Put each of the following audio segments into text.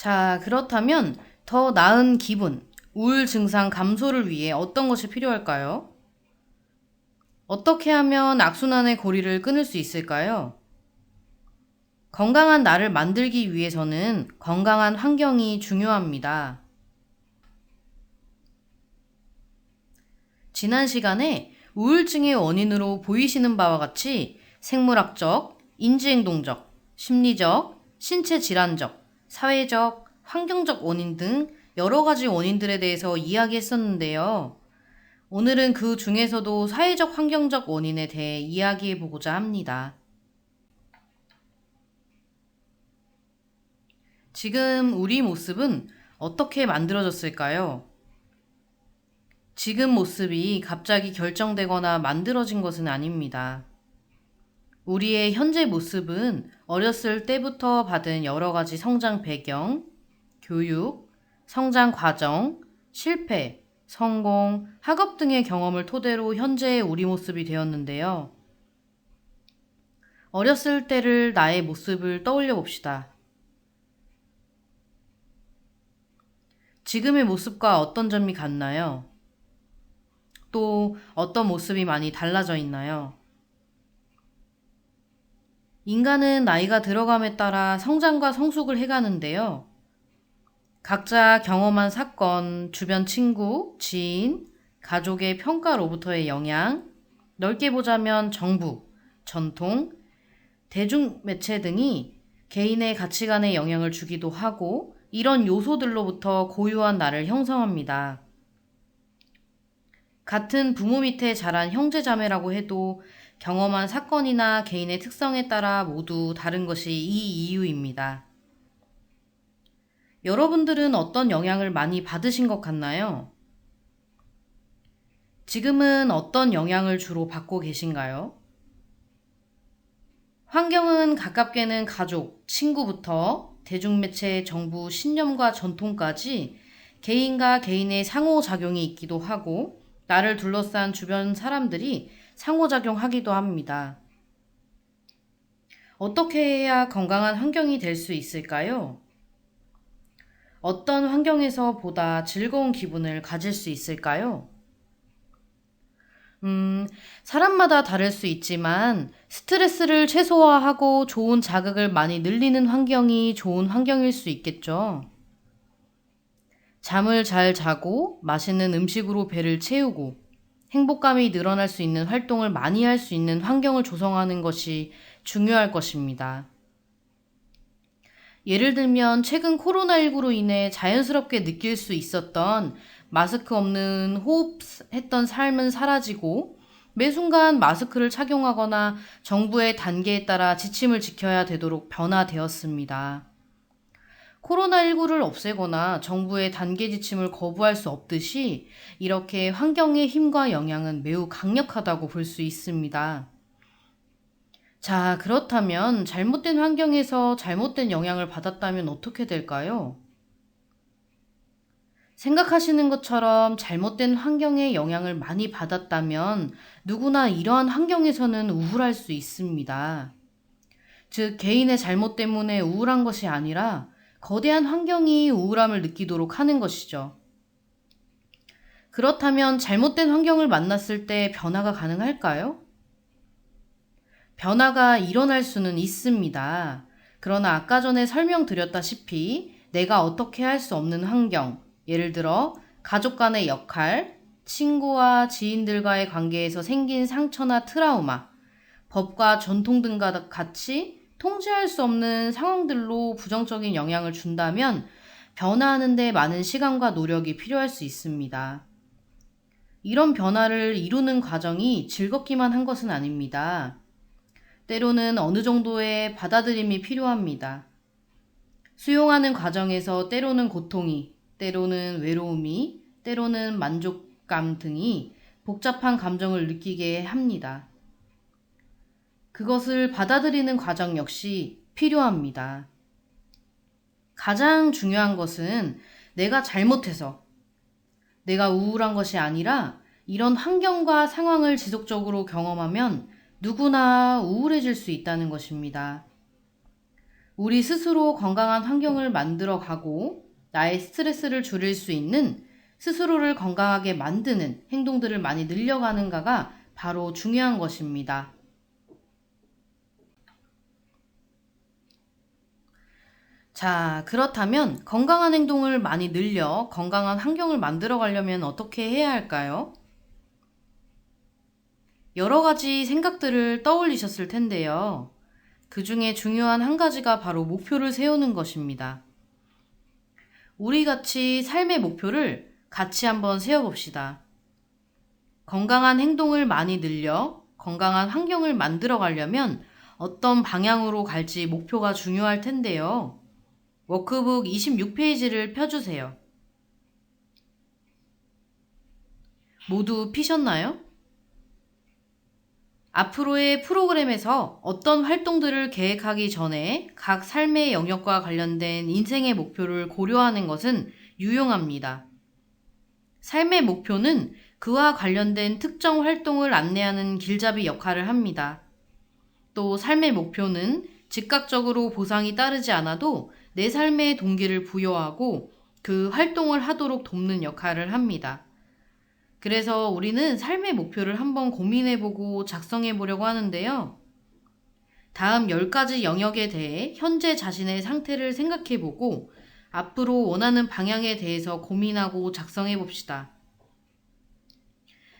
자, 그렇다면 더 나은 기분, 우울 증상 감소를 위해 어떤 것이 필요할까요? 어떻게 하면 악순환의 고리를 끊을 수 있을까요? 건강한 나를 만들기 위해서는 건강한 환경이 중요합니다. 지난 시간에 우울증의 원인으로 보이시는 바와 같이 생물학적, 인지행동적, 심리적, 신체 질환적, 사회적, 환경적 원인 등 여러 가지 원인들에 대해서 이야기했었는데요. 오늘은 그 중에서도 사회적 환경적 원인에 대해 이야기해 보고자 합니다. 지금 우리 모습은 어떻게 만들어졌을까요? 지금 모습이 갑자기 결정되거나 만들어진 것은 아닙니다. 우리의 현재 모습은 어렸을 때부터 받은 여러 가지 성장 배경, 교육, 성장 과정, 실패, 성공, 학업 등의 경험을 토대로 현재의 우리 모습이 되었는데요. 어렸을 때를 나의 모습을 떠올려 봅시다. 지금의 모습과 어떤 점이 같나요? 또 어떤 모습이 많이 달라져 있나요? 인간은 나이가 들어감에 따라 성장과 성숙을 해가는데요. 각자 경험한 사건, 주변 친구, 지인, 가족의 평가로부터의 영향, 넓게 보자면 정부, 전통, 대중매체 등이 개인의 가치관에 영향을 주기도 하고 이런 요소들로부터 고유한 나를 형성합니다. 같은 부모 밑에 자란 형제자매라고 해도 경험한 사건이나 개인의 특성에 따라 모두 다른 것이 이 이유입니다. 여러분들은 어떤 영향을 많이 받으신 것 같나요? 지금은 어떤 영향을 주로 받고 계신가요? 환경은 가깝게는 가족, 친구부터 대중매체, 정부, 신념과 전통까지 개인과 개인의 상호작용이 있기도 하고 나를 둘러싼 주변 사람들이 상호작용하기도 합니다. 어떻게 해야 건강한 환경이 될 수 있을까요? 어떤 환경에서 보다 즐거운 기분을 가질 수 있을까요? 사람마다 다를 수 있지만 스트레스를 최소화하고 좋은 자극을 많이 늘리는 환경이 좋은 환경일 수 있겠죠. 잠을 잘 자고 맛있는 음식으로 배를 채우고 행복감이 늘어날 수 있는 활동을 많이 할 수 있는 환경을 조성하는 것이 중요할 것입니다. 예를 들면 최근 코로나19로 인해 자연스럽게 느낄 수 있었던 마스크 없는 호흡했던 삶은 사라지고 매 순간 마스크를 착용하거나 정부의 단계에 따라 지침을 지켜야 되도록 변화되었습니다. 코로나19를 없애거나 정부의 단계 지침을 거부할 수 없듯이 이렇게 환경의 힘과 영향은 매우 강력하다고 볼 수 있습니다. 자, 그렇다면 잘못된 환경에서 잘못된 영향을 받았다면 어떻게 될까요? 생각하시는 것처럼 잘못된 환경의 영향을 많이 받았다면 누구나 이러한 환경에서는 우울할 수 있습니다. 즉, 개인의 잘못 때문에 우울한 것이 아니라 거대한 환경이 우울함을 느끼도록 하는 것이죠. 그렇다면 잘못된 환경을 만났을 때 변화가 가능할까요? 변화가 일어날 수는 있습니다. 그러나 아까 전에 설명드렸다시피 내가 어떻게 할 수 없는 환경, 예를 들어 가족 간의 역할, 친구와 지인들과의 관계에서 생긴 상처나 트라우마, 법과 전통 등과 같이 통제할 수 없는 상황들로 부정적인 영향을 준다면 변화하는 데 많은 시간과 노력이 필요할 수 있습니다. 이런 변화를 이루는 과정이 즐겁기만 한 것은 아닙니다. 때로는 어느 정도의 받아들임이 필요합니다. 수용하는 과정에서 때로는 고통이, 때로는 외로움이, 때로는 만족감 등이 복잡한 감정을 느끼게 합니다. 그것을 받아들이는 과정 역시 필요합니다. 가장 중요한 것은 내가 잘못해서, 내가 우울한 것이 아니라 이런 환경과 상황을 지속적으로 경험하면 누구나 우울해질 수 있다는 것입니다. 우리 스스로 건강한 환경을 만들어 가고 나의 스트레스를 줄일 수 있는 스스로를 건강하게 만드는 행동들을 많이 늘려가는가가 바로 중요한 것입니다. 자, 그렇다면 건강한 행동을 많이 늘려 건강한 환경을 만들어 가려면 어떻게 해야 할까요? 여러 가지 생각들을 떠올리셨을 텐데요. 그 중에 중요한 한 가지가 바로 목표를 세우는 것입니다. 우리 같이 삶의 목표를 같이 한번 세워봅시다. 건강한 행동을 많이 늘려 건강한 환경을 만들어 가려면 어떤 방향으로 갈지 목표가 중요할 텐데요. 워크북 26페이지를 펴주세요. 모두 피셨나요? 앞으로의 프로그램에서 어떤 활동들을 계획하기 전에 각 삶의 영역과 관련된 인생의 목표를 고려하는 것은 유용합니다. 삶의 목표는 그와 관련된 특정 활동을 안내하는 길잡이 역할을 합니다. 또 삶의 목표는 즉각적으로 보상이 따르지 않아도 내 삶의 동기를 부여하고 그 활동을 하도록 돕는 역할을 합니다. 그래서 우리는 삶의 목표를 한번 고민해보고 작성해보려고 하는데요. 다음 10가지 영역에 대해 현재 자신의 상태를 생각해보고 앞으로 원하는 방향에 대해서 고민하고 작성해봅시다.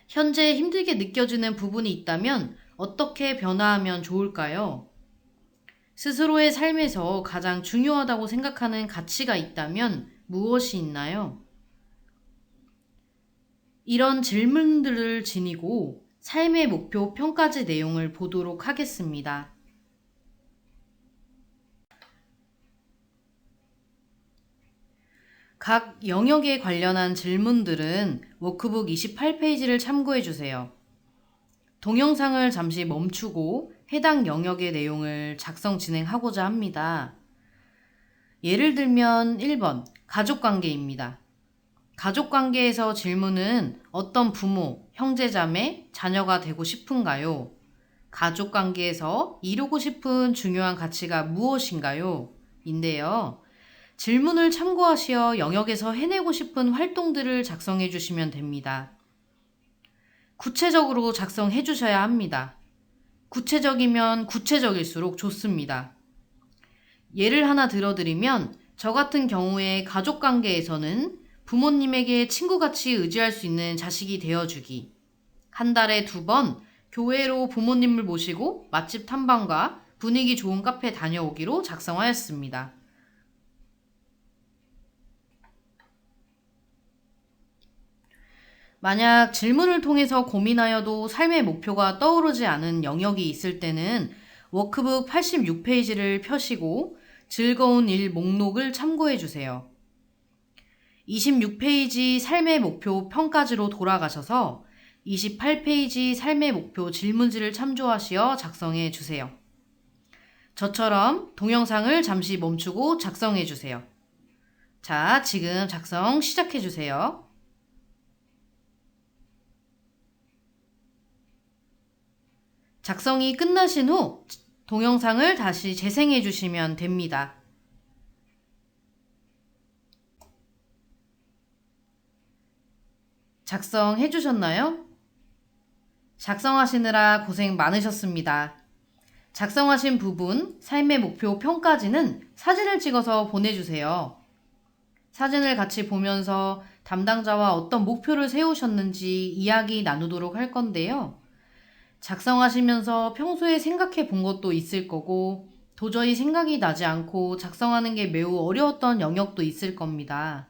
현재 힘들게 느껴지는 부분이 있다면 어떻게 변화하면 좋을까요? 스스로의 삶에서 가장 중요하다고 생각하는 가치가 있다면 무엇이 있나요? 이런 질문들을 지니고 삶의 목표 평가지 내용을 보도록 하겠습니다. 각 영역에 관련한 질문들은 워크북 28페이지를 참고해 주세요. 동영상을 잠시 멈추고 해당 영역의 내용을 작성 진행하고자 합니다. 예를 들면 1번 가족관계입니다. 가족관계에서 질문은 어떤 부모, 형제자매, 자녀가 되고 싶은가요? 가족관계에서 이루고 싶은 중요한 가치가 무엇인가요? 인데요. 질문을 참고하시어 영역에서 해내고 싶은 활동들을 작성해 주시면 됩니다. 구체적으로 작성해 주셔야 합니다. 구체적이면 구체적일수록 좋습니다. 예를 하나 들어드리면 저 같은 경우에 가족관계에서는 부모님에게 친구같이 의지할 수 있는 자식이 되어주기, 한 달에 2번 교회로 부모님을 모시고 맛집 탐방과 분위기 좋은 카페 다녀오기로 작성하였습니다. 만약 질문을 통해서 고민하여도 삶의 목표가 떠오르지 않은 영역이 있을 때는 워크북 86페이지를 펴시고 즐거운 일 목록을 참고해 주세요. 26페이지 삶의 목표 평가지로 돌아가셔서 28페이지 삶의 목표 질문지를 참조하시어 작성해 주세요. 저처럼 동영상을 잠시 멈추고 작성해 주세요. 자, 지금 작성 시작해 주세요. 작성이 끝나신 후 동영상을 다시 재생해 주시면 됩니다. 작성해 주셨나요? 작성하시느라 고생 많으셨습니다. 작성하신 부분, 삶의 목표 평가지는 사진을 찍어서 보내주세요. 사진을 같이 보면서 담당자와 어떤 목표를 세우셨는지 이야기 나누도록 할 건데요. 작성하시면서 평소에 생각해 본 것도 있을 거고 도저히 생각이 나지 않고 작성하는 게 매우 어려웠던 영역도 있을 겁니다.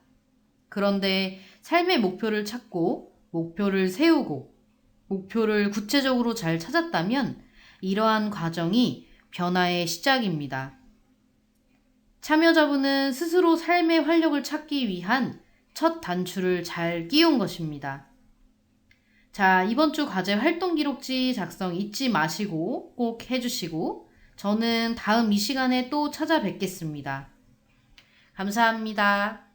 그런데 삶의 목표를 찾고 목표를 세우고 목표를 구체적으로 잘 찾았다면 이러한 과정이 변화의 시작입니다. 참여자분은 스스로 삶의 활력을 찾기 위한 첫 단추를 잘 끼운 것입니다. 자, 이번 주 과제 활동 기록지 작성 잊지 마시고 꼭 해주시고 저는 다음 이 시간에 또 찾아뵙겠습니다. 감사합니다.